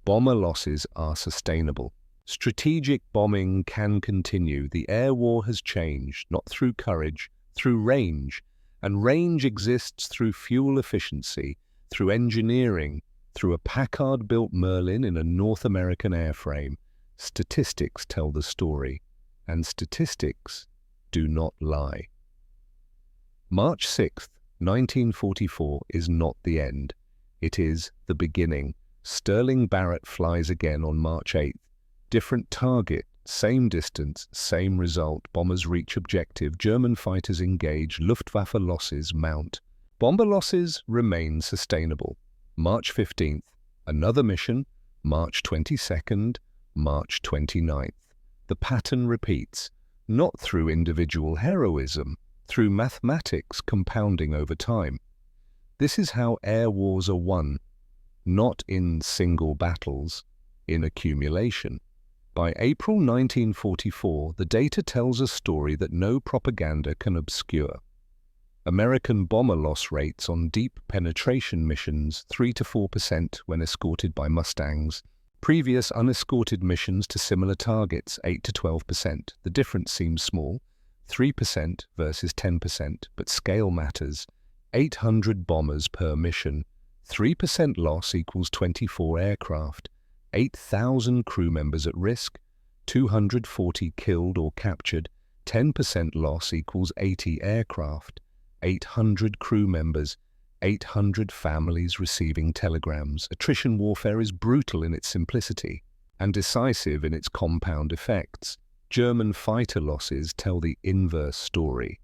Bomber losses are sustainable. Strategic bombing can continue. The air war has changed, not through courage, through range. And range exists through fuel efficiency, through engineering, through a Packard-built Merlin in a North American airframe. Statistics tell the story, and statistics do not lie. March 6th, 1944 is not the end. It is the beginning. Sterling Barrett flies again on March 8th. Different target, same distance, same result. Bombers reach objective. German fighters engage. Luftwaffe losses mount. Bomber losses remain sustainable. March 15th, another mission. March 22nd, March 29th. The pattern repeats, not through individual heroism, through mathematics compounding over time. This is how air wars are won, not in single battles, in accumulation. By April 1944, the data tells a story that no propaganda can obscure. American bomber loss rates on deep penetration missions 3 to 4% when escorted by Mustangs. Previous unescorted missions to similar targets 8 to 12%. The difference seems small, 3% versus 10%, but scale matters. 800 bombers per mission. 3% loss equals 24 aircraft. 8,000 crew members at risk. 240 killed or captured. 10% loss equals 80 aircraft. 800 crew members. 800 families receiving telegrams. Attrition warfare is brutal in its simplicity and decisive in its compound effects. German fighter losses tell the inverse story.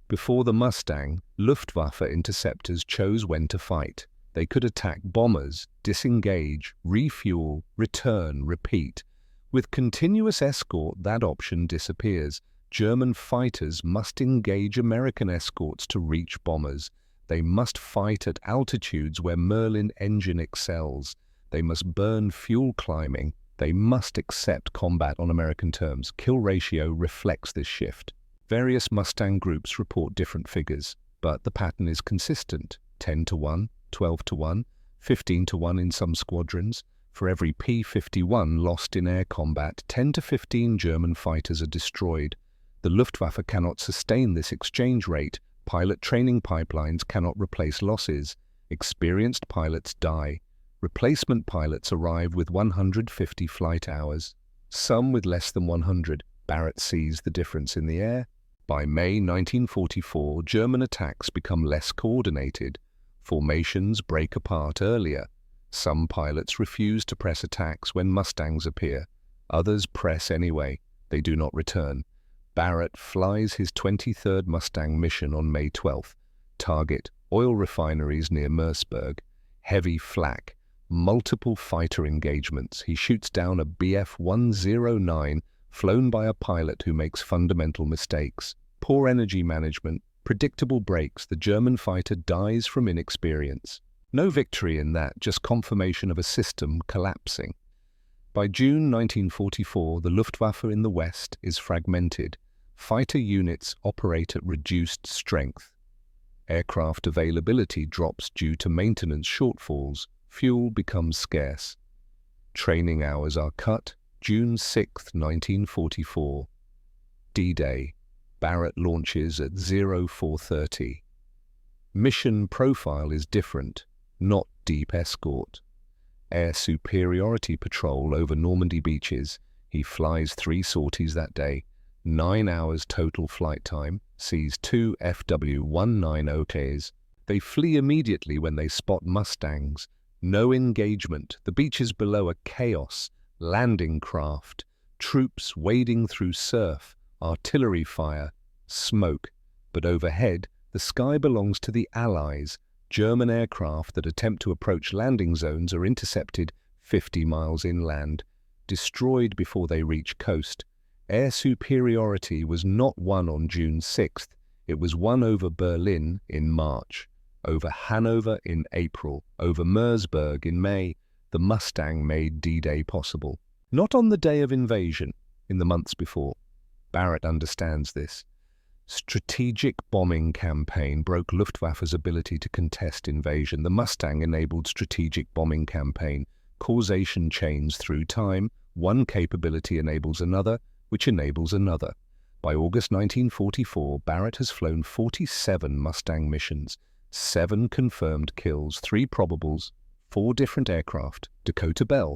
Before the Mustang, Luftwaffe interceptors chose when to fight. They could attack bombers, disengage, refuel, return, repeat. With continuous escort, that option disappears. German fighters must engage American escorts to reach bombers. They must fight at altitudes where Merlin engine excels. They must burn fuel climbing. They must accept combat on American terms. Kill ratio reflects this shift. Various Mustang groups report different figures, but the pattern is consistent. 10 to 1, 12 to 1, 15 to 1 in some squadrons. For every P-51 lost in air combat, 10 to 15 German fighters are destroyed. The Luftwaffe cannot sustain this exchange rate. Pilot training pipelines cannot replace losses. Experienced pilots die. Replacement pilots arrive with 150 flight hours, some with less than 100. Barrett sees the difference in the air. By May 1944, German attacks become less coordinated. Formations break apart earlier. Some pilots refuse to press attacks when Mustangs appear. Others press anyway. They do not return. Barrett flies his 23rd Mustang mission on May 12th. Target: oil refineries near Merseburg. Heavy flak. Multiple fighter engagements. He shoots down a Bf-109 flown by a pilot who makes fundamental mistakes. Poor energy management, predictable breaks. The German fighter dies from inexperience. No victory in that, just confirmation of a system collapsing. By June 1944, the Luftwaffe in the West is fragmented. Fighter units operate at reduced strength. Aircraft availability drops due to maintenance shortfalls. Fuel becomes scarce. Training hours are cut. June 6, 1944. D-Day. Barrett launches at 0430. Mission profile is different, not deep escort. Air superiority patrol over Normandy beaches. He flies 3 sorties that day. 9 hours total flight time. Sees 2 FW-190Ks. They flee immediately when they spot Mustangs. No engagement. The beaches below are chaos. Landing craft. Troops wading through surf. Artillery fire. Smoke. But overhead, the sky belongs to the Allies. German aircraft that attempt to approach landing zones are intercepted 50 miles inland. destroyed before they reach coast. Air superiority was not won on June 6th. It was won over Berlin in March, over Hanover in April, over Mersburg in May. The Mustang made D-Day possible. Not on the day of invasion, in the months before. Barrett understands this. Strategic bombing campaign broke Luftwaffe's ability to contest invasion. The Mustang enabled strategic bombing campaign. Causation chains through time. One capability enables another, which enables another. By August 1944, Barrett has flown 47 Mustang missions, 7 confirmed kills, 3 probables, 4 different aircraft, Dakota Bell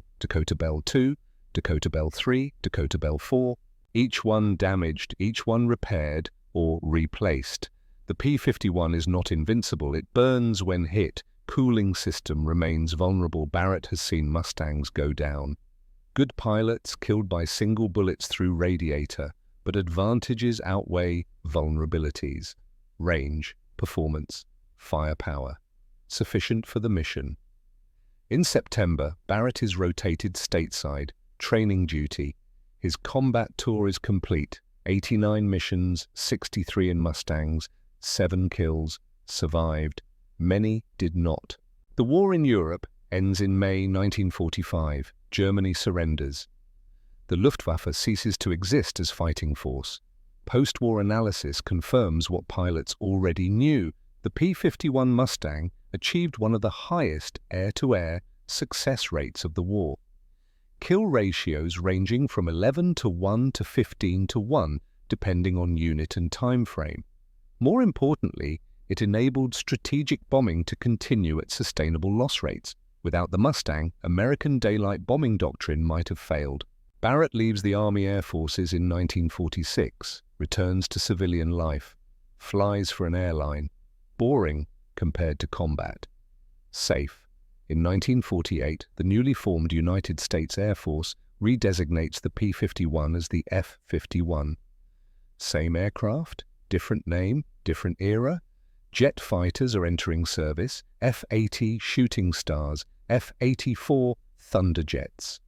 2, Dakota Bell 3, Dakota Bell 4, each one damaged, each one repaired or replaced. The P-51 is not invincible. It burns when hit. Cooling system remains vulnerable. Barrett has seen Mustangs go down. Good pilots killed by single bullets through radiator, but advantages outweigh vulnerabilities. Range, performance, firepower. Sufficient for the mission. In September, Barrett is rotated stateside, training duty. His combat tour is complete. 89 missions, 63 in Mustangs, 7 kills, survived. Many did not. The war in Europe ends in May 1945. Germany surrenders. The Luftwaffe ceases to exist as fighting force. Post-war analysis confirms what pilots already knew. The P-51 Mustang achieved one of the highest air-to-air success rates of the war. Kill ratios ranging from 11 to 1 to 15 to 1, depending on unit and time frame. More importantly, it enabled strategic bombing to continue at sustainable loss rates. Without the Mustang, American daylight bombing doctrine might have failed. Barrett leaves the Army Air Forces in 1946, returns to civilian life, flies for an airline. Boring compared to combat. Safe. In 1948, the newly formed United States Air Force redesignates the P-51 as the F-51. Same aircraft, different name, different era. Jet fighters are entering service, F-80 Shooting Stars, F-84 Thunderjets.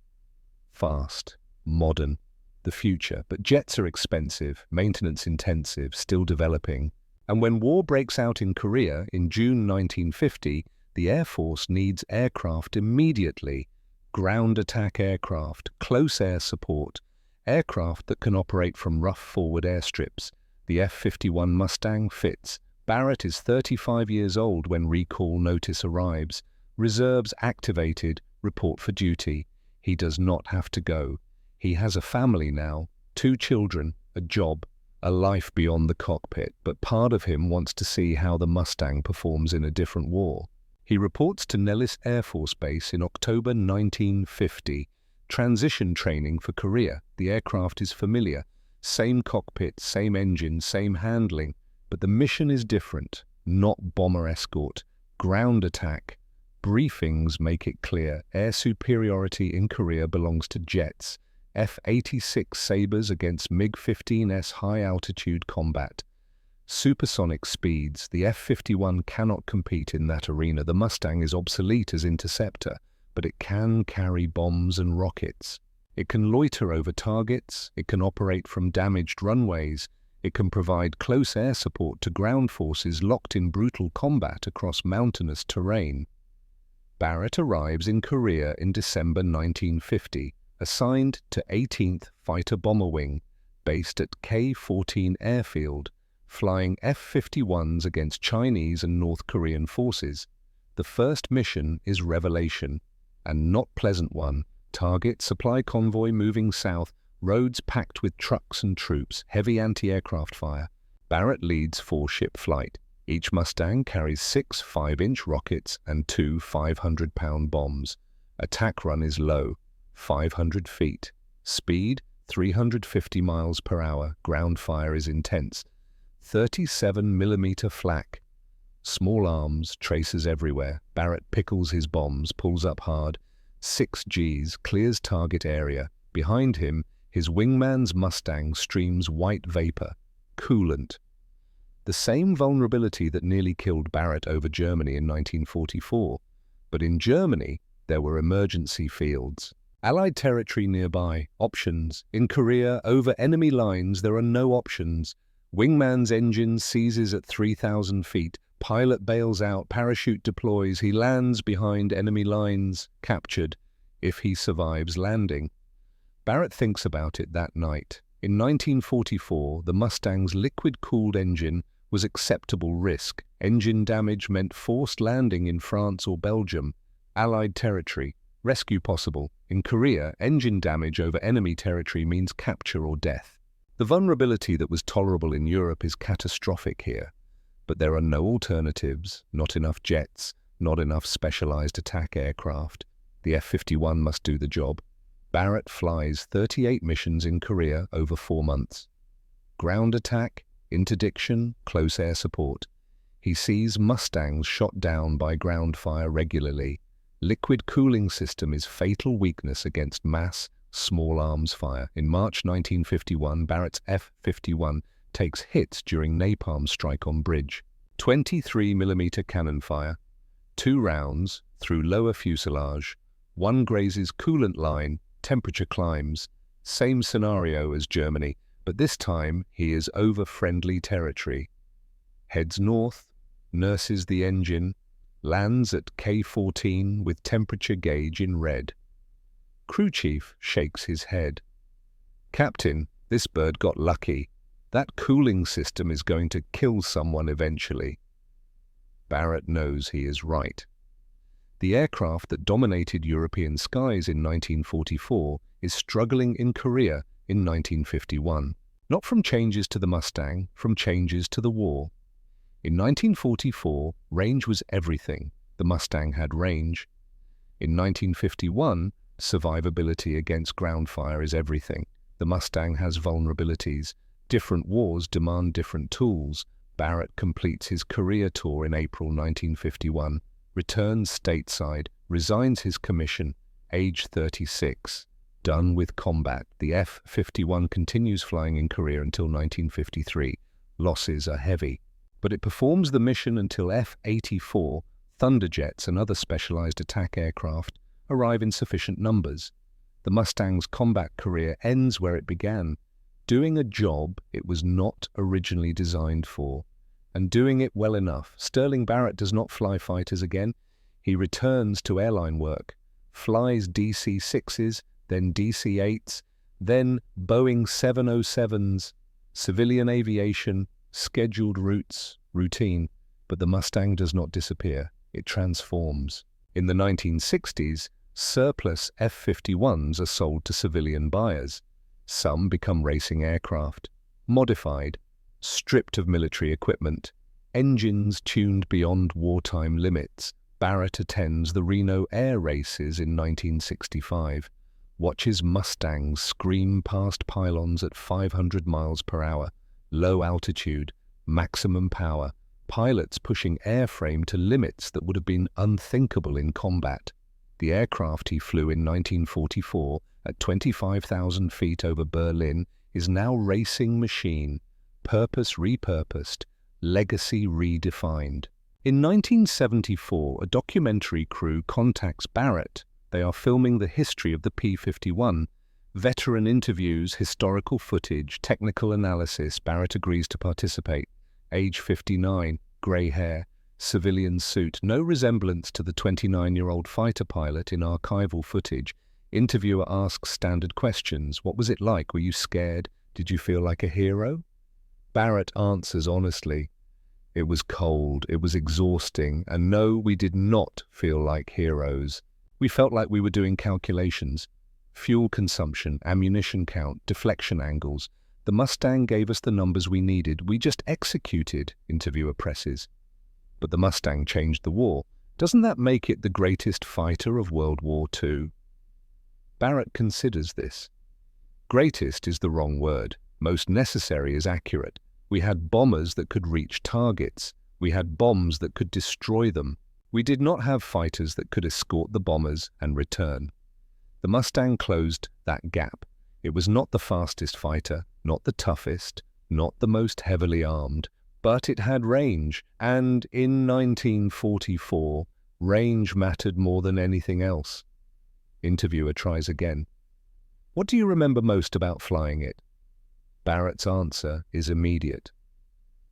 Fast, modern, the future, but jets are expensive, maintenance intensive, still developing. And when war breaks out in Korea in June 1950, the Air Force needs aircraft immediately. Ground attack aircraft, close air support, aircraft that can operate from rough forward airstrips. The F-51 Mustang fits. Barrett is 35 years old when recall notice arrives. Reserves activated, report for duty. He does not have to go. He has a family now, 2 children, a job, a life beyond the cockpit, but part of him wants to see how the Mustang performs in a different war. He reports to Nellis Air Force Base in October 1950. Transition training for Korea. The aircraft is familiar. Same cockpit, same engine, same handling. But the mission is different. Not bomber escort. Ground attack. Briefings make it clear. Air superiority in Korea belongs to jets. F-86 Sabres against MiG-15's high-altitude combat. Supersonic speeds. The F-51 cannot compete in that arena. The Mustang is obsolete as interceptor, but it can carry bombs and rockets. It can loiter over targets. It can operate from damaged runways. It can provide close air support to ground forces locked in brutal combat across mountainous terrain. Barrett arrives in Korea in December 1950, assigned to 18th Fighter Bomber Wing, based at K-14 Airfield, flying F-51s against Chinese and North Korean forces. The first mission is Revelation, and not pleasant one. Target supply convoy moving south, roads packed with trucks and troops, heavy anti-aircraft fire. Barrett leads 4-ship flight. Each Mustang carries 6 5-inch rockets and 2 500-pound bombs. Attack run is low, 500 feet. Speed, 350 miles per hour. Ground fire is intense. 37mm flak. Small arms, traces everywhere. Barrett pickles his bombs, pulls up hard. 6 Gs, clears target area. Behind him, his wingman's Mustang streams white vapor. Coolant. The same vulnerability that nearly killed Barrett over Germany in 1944. But in Germany, there were emergency fields. Allied territory nearby. Options. In Korea, over enemy lines, there are no options. Wingman's engine seizes at 3,000 feet. Pilot bails out, parachute deploys. He lands behind enemy lines, captured, if he survives landing. Barrett thinks about it that night. In 1944, the Mustang's liquid-cooled engine was acceptable risk. Engine damage meant forced landing in France or Belgium. Allied territory. Rescue possible. In Korea, engine damage over enemy territory means capture or death. The vulnerability that was tolerable in Europe is catastrophic here. But there are no alternatives, not enough jets, not enough specialized attack aircraft. The F-51 must do the job. Barrett flies 38 missions in Korea over 4 months. Ground attack, interdiction, close air support. He sees Mustangs shot down by ground fire regularly. Liquid cooling system is fatal weakness against mass, small arms fire. In March 1951, Barrett's F-51 takes hits during napalm strike on bridge. 23mm cannon fire. 2 rounds through lower fuselage. 1 grazes coolant line. Temperature climbs. Same scenario as Germany, but this time he is over friendly territory. Heads north, nurses the engine, lands at K-14 with temperature gauge in red. Crew chief shakes his head. Captain, this bird got lucky. That cooling system is going to kill someone eventually. Barrett knows he is right. The aircraft that dominated European skies in 1944 is struggling in Korea in 1951. Not from changes to the Mustang, from changes to the war. In 1944, range was everything. The Mustang had range. In 1951, survivability against ground fire is everything. The Mustang has vulnerabilities. Different wars demand different tools. Barrett completes his Korea tour in April 1951. Returns stateside, resigns his commission, age 36. Done with combat, the F-51 continues flying in Korea until 1953. Losses are heavy, but it performs the mission until F-84, Thunderjets and other specialized attack aircraft arrive in sufficient numbers. The Mustang's combat career ends where it began, doing a job it was not originally designed for. And doing it well enough. Sterling Barrett does not fly fighters again. He returns to airline work, flies DC-6s, then DC-8s, then Boeing 707s, civilian aviation, scheduled routes, routine. But the Mustang does not disappear. It transforms. In the 1960s, surplus F-51s are sold to civilian buyers. Some become racing aircraft, modified, stripped of military equipment, engines tuned beyond wartime limits. Barrett attends the Reno Air Races in 1965, watches Mustangs scream past pylons at 500 miles per hour, low altitude, maximum power, pilots pushing airframe to limits that would have been unthinkable in combat. The aircraft he flew in 1944 at 25,000 feet over Berlin is now racing machine. Purpose repurposed, legacy redefined. In 1974, a documentary crew contacts Barrett. They are filming the history of the P-51. Veteran interviews, historical footage, technical analysis. Barrett agrees to participate. Age 59, grey hair, civilian suit, no resemblance to the 29-year-old fighter pilot in archival footage. Interviewer asks standard questions. What was it like? Were you scared? Did you feel like a hero? Barrett answers honestly. It was cold, it was exhausting, and no, we did not feel like heroes. We felt like we were doing calculations. Fuel consumption, ammunition count, deflection angles. The Mustang gave us the numbers we needed. We just executed, interviewer presses. But the Mustang changed the war. Doesn't that make it the greatest fighter of World War II? Barrett considers this. Greatest is the wrong word. Most necessary is accurate. We had bombers that could reach targets. We had bombs that could destroy them. We did not have fighters that could escort the bombers and return. The Mustang closed that gap. It was not the fastest fighter, not the toughest, not the most heavily armed, but it had range, and in 1944, range mattered more than anything else. Interviewer tries again. What do you remember most about flying it? Barrett's answer is immediate.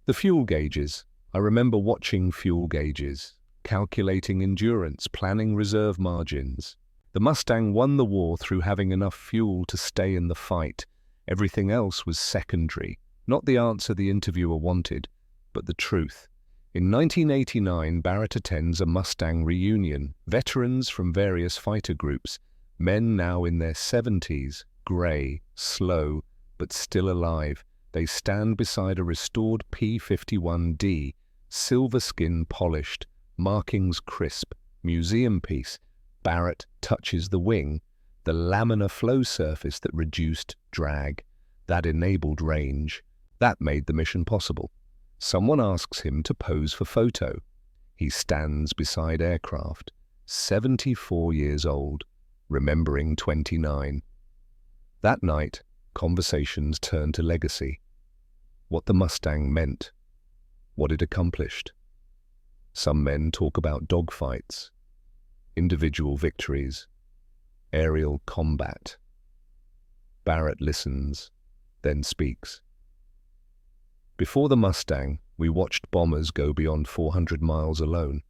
The fuel gauges. I remember watching fuel gauges, calculating endurance, planning reserve margins. The Mustang won the war through having enough fuel to stay in the fight. Everything else was secondary, not the answer the interviewer wanted, but the truth. In 1989, Barrett attends a Mustang reunion. Veterans from various fighter groups, men now in their 70s, grey, slow, but still alive. They stand beside a restored P-51D, silver skin polished, markings crisp, museum piece. Barrett touches the wing, the laminar flow surface that reduced drag, that enabled range, that made the mission possible. Someone asks him to pose for photo. He stands beside aircraft, 74 years old, remembering 29. That night, conversations turn to legacy. What the Mustang meant, what it accomplished. Some men talk about dogfights, individual victories, aerial combat. Barrett listens, then speaks. Before the Mustang, we watched bombers go beyond 400 miles alone.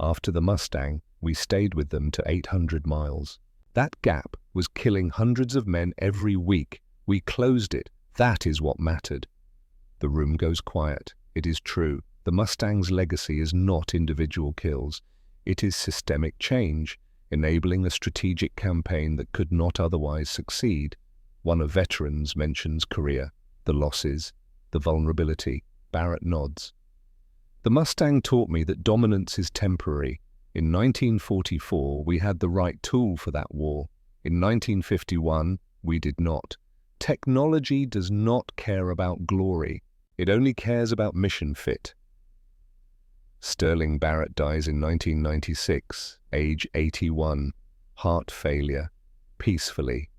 After the Mustang, we stayed with them to 800 miles. That gap was killing hundreds of men every week. We closed it. That is what mattered. The room goes quiet. It is true. The Mustang's legacy is not individual kills. It is systemic change, enabling a strategic campaign that could not otherwise succeed. One of veterans mentions Korea, the losses, the vulnerability. Barrett nods. The Mustang taught me that dominance is temporary. In 1944, we had the right tool for that war. In 1951, we did not. Technology does not care about glory. It only cares about mission fit. Sterling Barrett dies in 1996, age 81, heart failure, peacefully.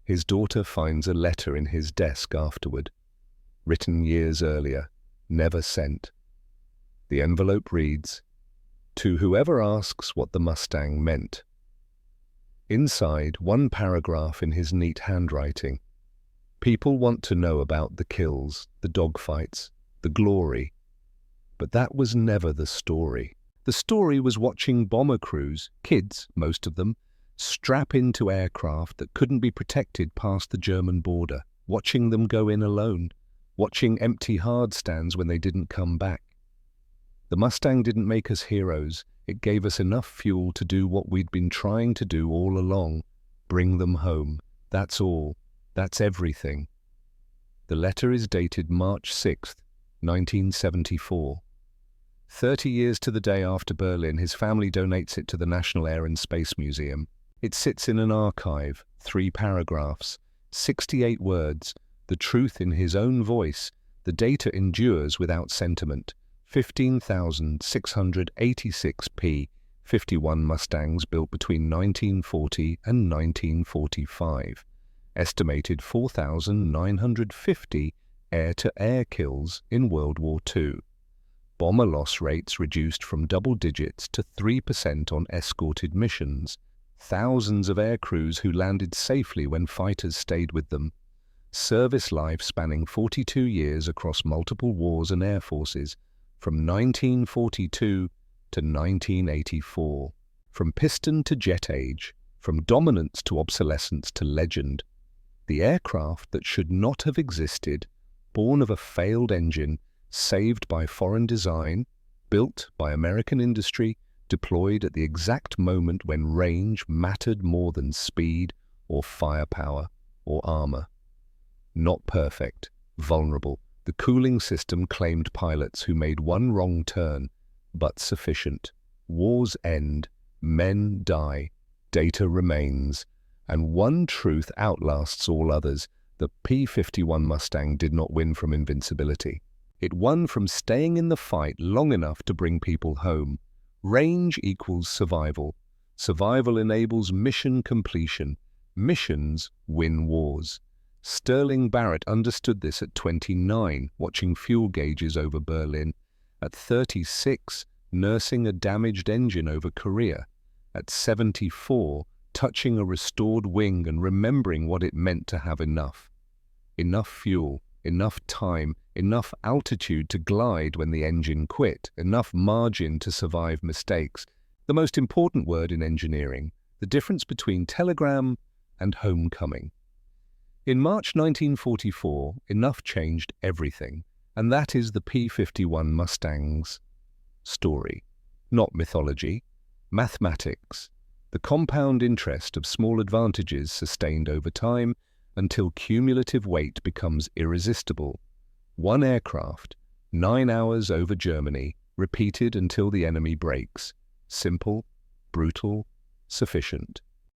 His daughter finds a letter in his desk afterward, written years earlier, never sent. The envelope reads, "To whoever asks what the Mustang meant." Inside, one paragraph in his neat handwriting. People want to know about the kills, the dogfights, the glory. But that was never the story. The story was watching bomber crews, kids, most of them, strap into aircraft that couldn't be protected past the German border, watching them go in alone, watching empty hard stands when they didn't come back. The Mustang didn't make us heroes. It gave us enough fuel to do what we'd been trying to do all along, bring them home. That's all. That's everything. The letter is dated March 6, 1974. 30 years to the day after Berlin, his family donates it to the National Air and Space Museum. It sits in an archive, 3 paragraphs, 68 words, the truth in his own voice. The data endures without sentiment. 15,686 P-51 Mustangs built between 1940 and 1945. Estimated 4,950 air-to-air kills in World War II. Bomber loss rates reduced from double digits to 3% on escorted missions. Thousands of aircrews who landed safely when fighters stayed with them. Service life spanning 42 years across multiple wars and air forces, from 1942 to 1984. From piston to jet age, from dominance to obsolescence to legend. The aircraft that should not have existed, born of a failed engine, saved by foreign design, built by American industry, deployed at the exact moment when range mattered more than speed or firepower or armor. Not perfect, vulnerable. The cooling system claimed pilots who made one wrong turn, but sufficient. Wars end, men die, data remains, and one truth outlasts all others. The P-51 Mustang did not win from invincibility. It won from staying in the fight long enough to bring people home. Range equals survival. Survival enables mission completion. Missions win wars. Sterling Barrett understood this at 29, watching fuel gauges over Berlin. At 36, nursing a damaged engine over Korea. At 74, touching a restored wing and remembering what it meant to have enough. Enough fuel, enough time, enough altitude to glide when the engine quit, enough margin to survive mistakes. The most important word in engineering, the difference between telegram and homecoming. In March 1944, enough changed everything, and that is the P-51 Mustang's story. Not mythology, mathematics, the compound interest of small advantages sustained over time until cumulative weight becomes irresistible. One aircraft, 9 hours over Germany, repeated until the enemy breaks. Simple, brutal, sufficient.